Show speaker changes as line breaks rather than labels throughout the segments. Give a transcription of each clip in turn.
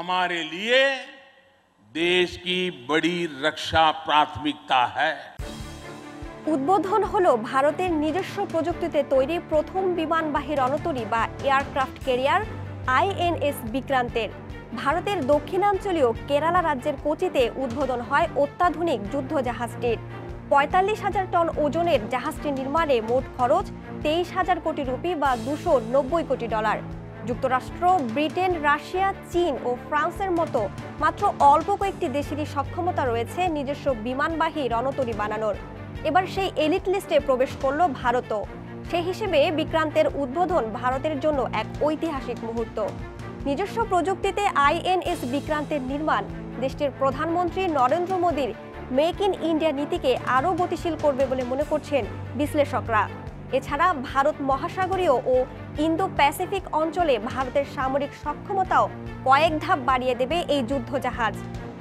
हमारे लिए देश की बड़ी रक्षा प्राथमिकता है।
উদ্বোধন হলো ভারতের নিজস্ব প্রযুক্তিতে তৈরি প্রথম বিমানবাহী রণতরী বা এয়ারক্রাফট ক্যারিয়ার আইএনএস বিক্রান্তের। ভারতের দক্ষিণাঞ্চলীয় কেরালা রাজ্যের কোচিতে উদ্বোধন হয় অত্যাধুনিক যুদ্ধ জাহাজটির। ৪৫,০০০ টন ওজনের জাহাজটি নির্মাণে মোট খরচ ২৩,০০০ কোটি রুপি বা $২৯০ কোটি। যুক্তরাষ্ট্র, ব্রিটেন, রাশিয়া, চীন ও ফ্রান্সের মতো মাত্র অল্প কয়েকটি দেশেরই সক্ষমতা রয়েছে নিজস্ব বিমানবাহী রণতরী বানানোর। এবার সেই এলিট লিস্টে প্রবেশ করল ভারতও। সেই হিসেবে বিক্রান্তের উদ্বোধন ভারতের জন্য এক ঐতিহাসিক মুহূর্ত। নিজস্ব প্রযুক্তিতে আইএনএস বিক্রান্তের নির্মাণ দেশটির প্রধানমন্ত্রী নরেন্দ্র মোদীর মেক ইন ইন্ডিয়া নীতিকে আরও গতিশীল করবে বলে মনে করছেন বিশ্লেষকরা। এছাড়া ভারত মহাসাগরীয় ও ইন্দো প্যাসিফিক অঞ্চলে ভারতের সামরিক সক্ষমতাও কয়েক ধাপ বাড়িয়ে দেবে এই যুদ্ধজাহাজ।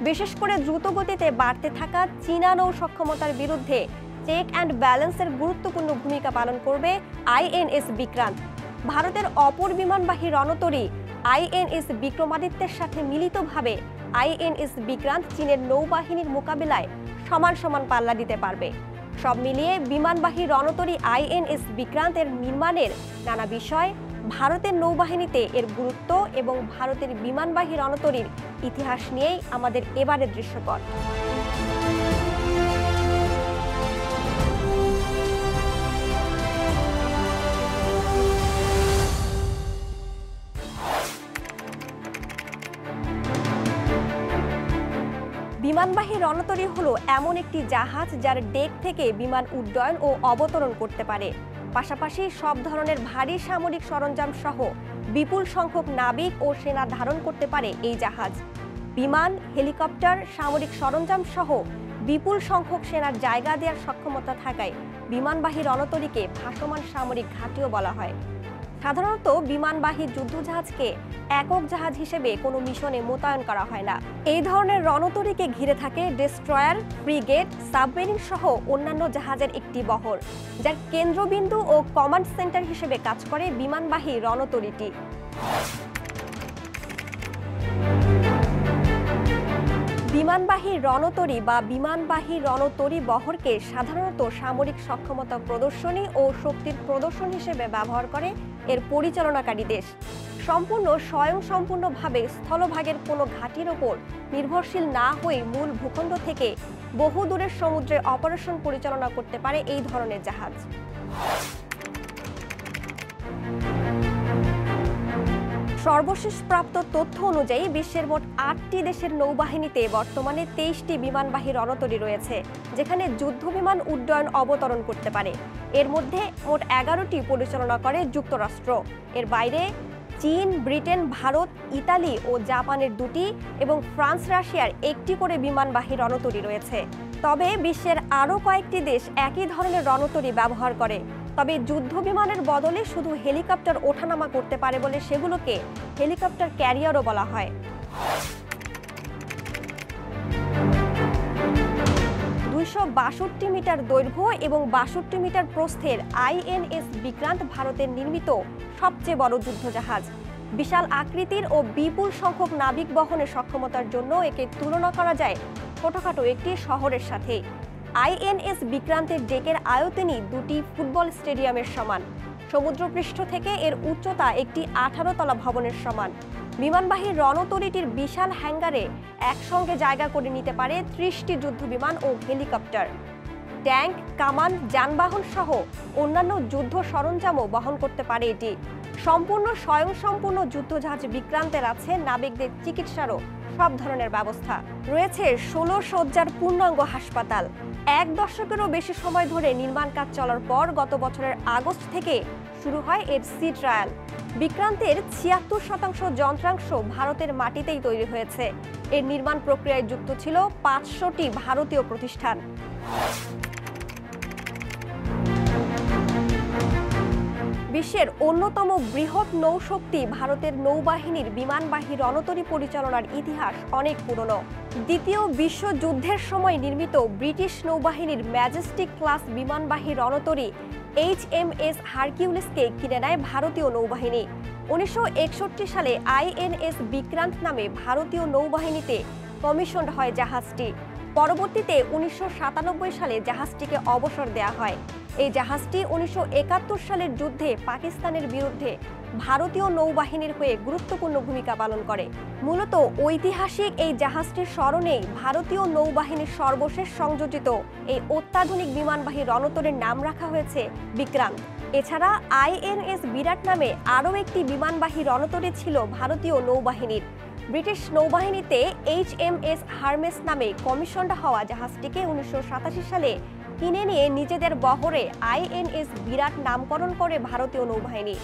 বিশেষ করে দ্রুতগতিতে বাড়তে থাকা চীনা নৌ সক্ষমতার বিরুদ্ধে চেক অ্যান্ড ব্যালেন্সের গুরুত্বপূর্ণ ভূমিকা পালন করবে আইএনএস বিক্রান্ত। ভারতের অপর বিমানবাহী রণতরী আইএনএস বিক্রমাদিত্যের সাথে মিলিতভাবে আইএনএস বিক্রান্ত চীনের নৌবাহিনীর মোকাবিলায় সমান সমান পাল্লা দিতে পারবে। সব মিলিয়ে বিমানবাহী রণতরী আইএনএস বিক্রান্তের নির্মাণের নানা বিষয়, ভারতের নৌবাহিনীতে এর গুরুত্ব এবং ভারতের বিমানবাহী রণতরীর ইতিহাস নিয়েই আমাদের এবারের দৃশ্যপট। বিমানবাহী রণতরী হলো এমন একটি জাহাজ যার ডেক থেকে বিমান উড্ডয়ন ও অবতরণ করতে পারে। পাশাপাশি সব ধরনের ভারী সামরিক সরঞ্জাম সহ বিপুল সংখ্যক নাবিক ও সেনা ধারণ করতে পারে এই জাহাজ। বিমান, হেলিকপ্টার, সামরিক সরঞ্জাম সহ বিপুল সংখ্যক সেনার জায়গা দেওয়ার সক্ষমতা থাকায় বিমানবাহী রণতরীকে ভাসমান সামরিক ঘাঁটিও বলা হয়। সাধারণত বিমানবাহী যুদ্ধজাহাজকে একক জাহাজ হিসেবে কোনো মিশনে মোতায়েন করা হয় না। এই ধরনের রণতরীকে ঘিরে থাকে ডেস্ট্রয়ার, ফ্রিগেট, সাবমেরিন সহ অন্যান্য জাহাজের একটি বহর, যার কেন্দ্রবিন্দু ও কমান্ড সেন্টার হিসেবে কাজ করে বিমানবাহী রণতরীটি। বিমানবাহী রণতরী বা বিমানবাহী রণতরী বহরকে সাধারণত সামরিক সক্ষমতা প্রদর্শনী ও শক্তির প্রদর্শন হিসেবে ব্যবহার করে এর পরিচালনাকারী দেশ। সম্পূর্ণ স্বয়ংসম্পূর্ণভাবে স্থলভাগের কোনো ঘাঁটির ওপর নির্ভরশীল না হয়ে মূল ভূখণ্ড থেকে বহু দূরের সমুদ্রে অপারেশন পরিচালনা করতে পারে এই ধরনের জাহাজ। সর্বশেষ প্রাপ্ত তথ্য অনুযায়ী বিশ্বের মোট ৮টি দেশের নৌবাহিনীতে বর্তমানে ২৩টি বিমানবাহী রণতরী রয়েছে, যেখানে যুদ্ধ বিমান উড্ডয়ন অবতরণ করতে পারে। এর মধ্যে মোট ১১টি পরিচালনা করে যুক্তরাষ্ট্র। এর বাইরে চীন, ব্রিটেন, ভারত, ইতালি ও জাপানের ২টি এবং ফ্রান্স, রাশিয়ার ১টি করে বিমানবাহী রণতরী রয়েছে। তবে বিশ্বের আরও কয়েকটি দেশ একই ধরনের রণতরী ব্যবহার করে। তবে যুদ্ধ বিমানের বদলে শুধু হেলিকপ্টার ওঠানামা করতে পারে বলে সেগুলোকে হেলিকপ্টার ক্যারিয়ারও বলা হয়। ২৬২ মিটার দৈর্ঘ্য এবং ৬২ মিটার প্রস্থের আইএনএস বিক্রান্ত ভারতের নির্মিত সবচেয়ে বড় যুদ্ধজাহাজ। বিশাল আকৃতির ও বিপুল সংখ্যক নাবিক বহনের সক্ষমতার জন্য একে তুলনা করা যায় ছোটখাটো একটি শহরের সাথে। আইএনএস বিক্রান্তের ডেকের আয়তনই ২টি ফুটবল স্টেডিয়ামের সমান। সমুদ্রপৃষ্ঠ থেকে এর উচ্চতা একটি ১৮ তলা ভবনের সমান। বিমানবাহী রণতরীটির বিশাল হ্যাঙ্গারে একসঙ্গে জায়গা করে নিতে পারে ৩০টি যুদ্ধবিমান ও হেলিকপ্টার। ট্যাঙ্ক, কামান, যানবাহন সহ অন্যান্য যুদ্ধ সরঞ্জামও বহন করতে পারে এটি। সম্পূর্ণ স্বয়ংসম্পূর্ণ যুদ্ধজাহাজ বিক্রান্তের আছে নাবিকদের চিকিৎসারও সব ধরনের ব্যবস্থা। রয়েছে ১৬ শয্যার পূর্ণাঙ্গ হাসপাতাল। ১ দশকেরও বেশি সময় ধরে নির্মাণ কাজ চলার পর গত বছরের আগস্ট থেকে শুরু হয় এর সি ট্রায়াল। বিক্রান্তের ৭৬% যন্ত্রাংশ ভারতের মাটিতেই তৈরি হয়েছে। এর নির্মাণ প্রক্রিয়ায় যুক্ত ছিল ৫০০টি ভারতীয় প্রতিষ্ঠান। বিশ্বের অন্যতম বৃহৎ নৌশক্তি ভারতের নৌবাহিনীর বিমানবাহী রণতরী পরিচালনার ইতিহাস অনেক পুরনো। দ্বিতীয় বিশ্বযুদ্ধের সময় নির্মিত ব্রিটিশ নৌবাহিনীর ম্যাজেস্টিক ক্লাস বিমানবাহী রণতরী HMS হারকিউলিসকে কিনে নেয় ভারতীয় নৌবাহিনী। 1961 সালে আইএনএস বিক্রান্ত নামে ভারতীয় নৌবাহিনীতে কমিশনড হয় জাহাজটি। পরবর্তীতে 1997 সালে জাহাজটিকে অবসর দেয়া হয়। এই জাহাজটি 1971 সালের যুদ্ধে পাকিস্তানের বিরুদ্ধে ভারতীয় নৌবাহিনীর হয়ে গুরুত্বপূর্ণ ভূমিকা পালন করে। মূলত ঐতিহাসিক এই জাহাজটির স্মরণেই ভারতীয় নৌবাহিনীর সর্বশেষ সংযোজিত এই অত্যাধুনিক বিমানবাহী রণতরীর নাম রাখা হয়েছে বিক্রান্ত। এছাড়া আইএনএস বিরাট নামে আরও একটি বিমানবাহী রণতরী ছিল ভারতীয় নৌবাহিনীর। ব্রিটিশ নৌবাহিনীতে HMS হারমেস নামে কমিশনড হওয়া জাহাজটিকে 1987 সালে কিনে নিয়ে নিজেদের বহরে আইএনএস বিরাট নামকরণ করে ভারতীয় নৌবাহিনী।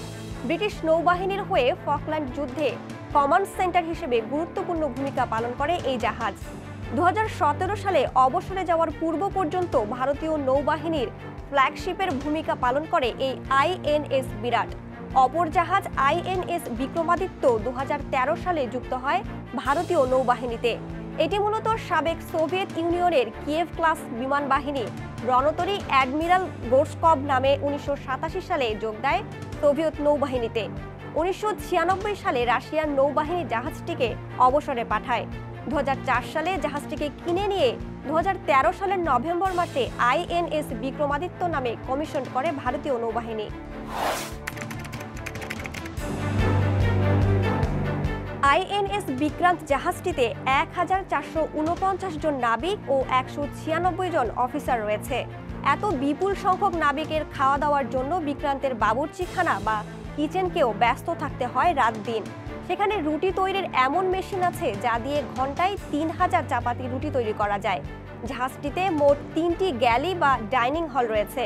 ব্রিটিশ নৌবাহিনীর হয়ে ফকল্যান্ড যুদ্ধে কমান্ড সেন্টার হিসেবে গুরুত্বপূর্ণ ভূমিকা পালন করে এই জাহাজ। 2017 সালে অবসরে যাওয়ার পূর্ব পর্যন্ত ভারতীয় নৌবাহিনীর ফ্ল্যাগশিপের ভূমিকা পালন করে এই আইএনএস বিরাট। অপর জাহাজ আইএনএস বিক্রমাদিত্য 2013 সালে যুক্ত হয় ভারতীয় নৌবাহিনীতে। এটি মূলত সাবেক সোভিয়েত ইউনিয়নের কিয়েভ ক্লাস বিমান বাহিনী রণতরী অ্যাডমিরাল গোর্সকভ নামে 1987 সালে যোগ দেয় সোভিয়েত নৌবাহিনীতে। 1996 সালে রাশিয়ার নৌবাহিনী জাহাজটিকে অবসরে পাঠায়। 2004 সালে জাহাজটিকে কিনে নিয়ে 2013 সালের নভেম্বর মাসে আইএনএস বিক্রমাদিত্য নামে কমিশন করে ভারতীয় নৌবাহিনী। আইএনএস বিক্রান্ত জাহাজটিতে 1449 জন নাবিক ও 196 জন অফিসার রয়েছে। এত বিপুল সংখ্যক নাবিকের খাওয়া দাওয়ার জন্য বিক্রান্তের বাবুর্চিখানা বা কিচেনকেও ব্যস্ত থাকতে হয় রাত দিন। সেখানে রুটি তৈরির এমন মেশিন আছে যা দিয়ে ঘন্টায় 3000 চাপাতি রুটি তৈরি করা যায়। জাহাজটিতে মোট 3টি গ্যালি বা ডাইনিং হল রয়েছে,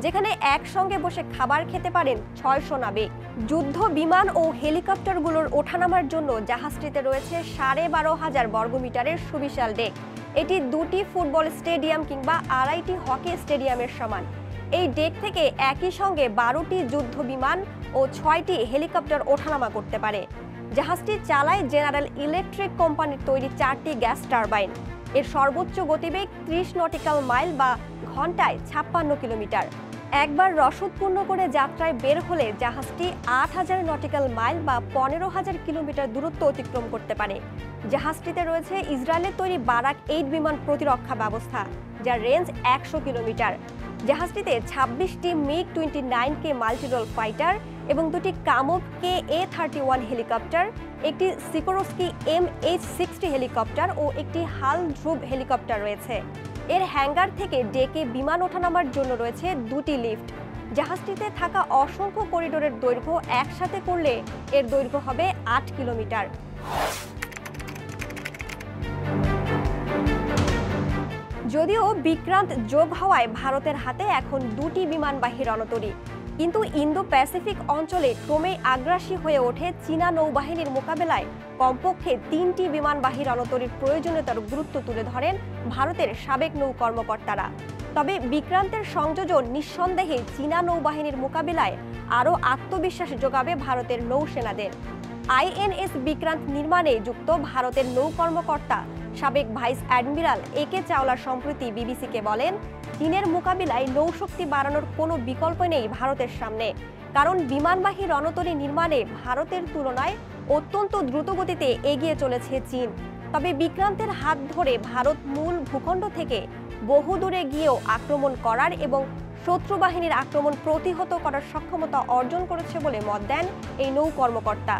যেখানে একসঙ্গে বসে খাবার খেতে পারেন 600 নাবিক। যুদ্ধ বিমান ও হেলিকপ্টারগুলোর ওঠানামার জন্য জাহাজটিতে রয়েছে 12,500 বর্গমিটারের সুবিশাল ডেক। এটি 2টি ফুটবল স্টেডিয়াম কিংবা 2.5টি হকি স্টেডিয়ামের সমান। এই ডেক থেকে একই সঙ্গে 12টি যুদ্ধ বিমান ও 6টি হেলিকপ্টার ওঠানামা করতে পারে। জাহাজটি চালায় জেনারেল ইলেকট্রিক কোম্পানির তৈরি 4টি গ্যাস টারবাইন। এর সর্বোচ্চ গতিবেগ 30 নটিক্যাল মাইল বা ঘন্টায় 56 কিলোমিটার। একবার রসদ পূর্ণ করে যাত্রায় বের হলে জাহাজটি 8000 নটিক্যাল মাইল বা 15,000 কিলোমিটার দূরত্ব অতিক্রম করতে পারে। জাহাজটিতে রয়েছে ইসরায়েলের তৈরি বারাক 8 বিমান প্রতিরক্ষা ব্যবস্থা, যার রেঞ্জ 100 কিলোমিটার। জাহাজটিতে 26টি MiG-29K মাল্টিরোল ফাইটার এবং 2টি কামোভ KA-31 হেলিকপ্টার, একটি সিকোরস্কি MH-60 হেলিকপ্টার ও একটি হাল ধ্রুব হেলিকপ্টার রয়েছে। এর হ্যাঙ্গার থেকে ডেকে বিমান ওঠানামার জন্য রয়েছে 2টি লিফট। জাহাজটিতে থাকা অসংখ্য করিডোরের দৈর্ঘ্য একসাথে করলে এর দৈর্ঘ্য হবে 8 কিলোমিটার। যদিও বিক্রান্ত যোগ হওয়ায় ভারতের হাতে এখন 2টি বিমানবাহী রণতরী, কিন্তু ইন্দো প্যাসিফিক অঞ্চলে ক্রমেই আগ্রাসী হয়ে ওঠে চীনা নৌবাহিনীর মোকাবেলায় কমপক্ষে 3টি বিমানবাহী রণতরীর প্রয়োজনীয়তার গুরুত্ব তুলে ধরেন ভারতের সাবেক নৌ কর্মকর্তারা। তবে বিক্রান্তের সংযোজন নিঃসন্দেহে চীনা নৌবাহিনীর মোকাবিলায় আরও আত্মবিশ্বাস যোগাবে ভারতের নৌসেনাদের। আইএনএস বিক্রান্ত নির্মাণে যুক্ত ভারতের নৌ কর্মকর্তা সাবেক ভাইস অ্যাডমিরাল AK চাওলা সম্প্রতি বিবিসিকে বলেন, চীনের মোকাবিলায় নৌশক্তি বাড়ানোর কোনো বিকল্প নেই ভারতের সামনে, কারণ বিমানবাহী রণতরী নির্মাণে ভারতের তুলনায় অত্যন্ত দ্রুতগতিতে এগিয়ে চলেছে চীন। তবে বিক্রান্তের হাত ধরে ভারত মূল ভূখণ্ড থেকে বহু দূরে গিয়েও আক্রমণ করার এবং শত্রু বাহিনীর আক্রমণ প্রতিহত করার সক্ষমতা অর্জন করেছে বলে মত দেন এই নৌ কর্মকর্তা।